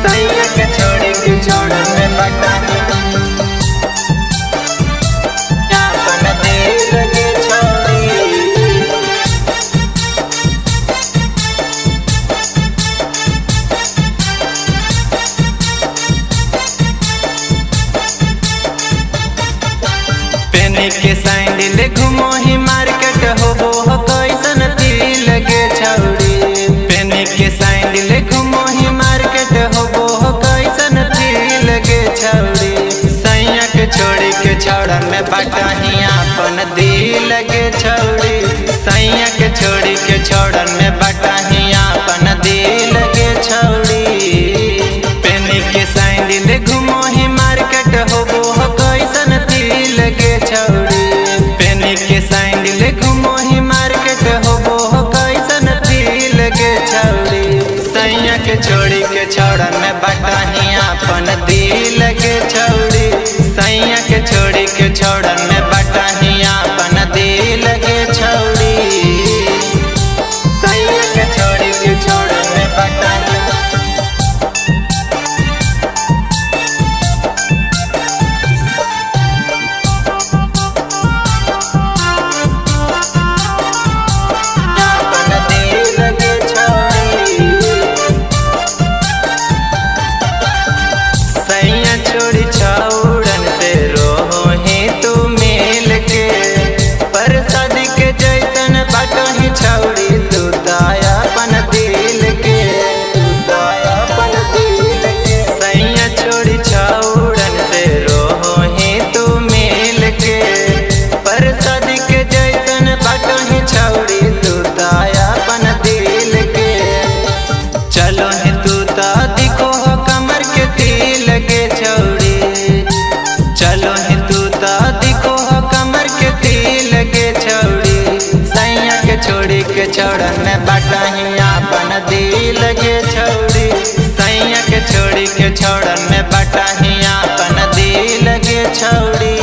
सैया के छोड़ी के छोड़न में बटाही अपन दिल के छोड़ी। पेनी के सैंडल घूमो ही मार्केट होबो हो कैसन दिल के छौड़ी। पेनी के सैंडल घूमो ही मार्केट होबो हो कैसन दिल के छौड़ी। सैया के छोड़ी के छोड़न में बटाही अपन दिल के छौड़ी। सैया के छोड़ी के छोड़न में बटाही अपन दिल के छौड़ी। पेनी के सैंडल घूमो ही मार्केट होबो हो कैसन दिल के छौड़ी। पेनी के सैंडल घूमो ही मार्केट होबो हो कैसन दिल के छौड़ी। सैया के छोड़ी के छोड़न में बटाही अपन दिल के छौड़ी। सैया के छोड़ी के छोड़न में बटाही अपन दिल के छौड़ी। सैया के छोड़ी के छोड़न में बटाही छोड़ी छौड़न से रोहो ही तू मिल के। परसाद के जैसन बटाही छौड़ी तू दाया अपन दिल के। सैया छोड़ी छौड़न से रोहो ही तू मिल के। परसाद के जैसन बटाही छौड़ी तू दाया अपन दिल के। चलो ही तू ता दिखो हो कमर के तिल के छौड़ी। चलो ही तू ता दिखो हो कमर के तिल के छौड़ी। सैया के छोड़ी के छोड़न में बटाही अपन दिल के छौड़ी। सैया के छोड़ी के छोड़न में बटाही अपन दिल के छौड़ी।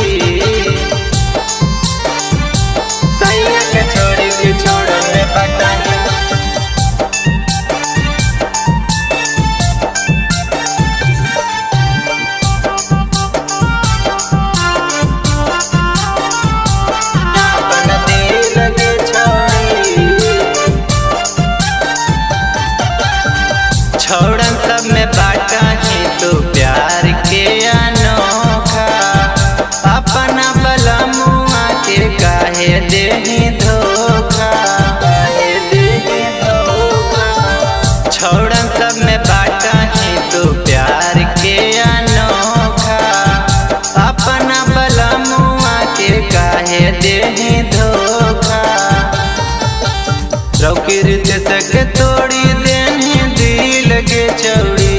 सैया के छोड़ी के छोड़न में बटाही छोड़न सब में बाटाही तू प्यार के अनोखा। अपना बलमुआ के काहे देही धोखा। छोड़न सब में बाटाही तू प्यार के अनोखा। अपना बलमुआ के काहे देही धोखा। रौकीर सक तोड़ी देनी दिल के छौड़ी।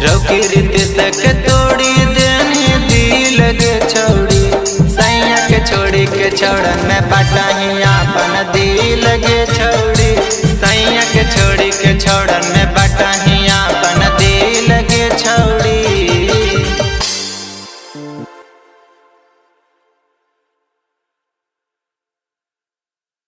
रौकीर सक तोड़ी देनी दिल के छौड़ी। सैया के छोड़ी के छोड़न में बटाही अपन दिल के छौड़ी। सैया के छोड़ी के छोड़न में बटाही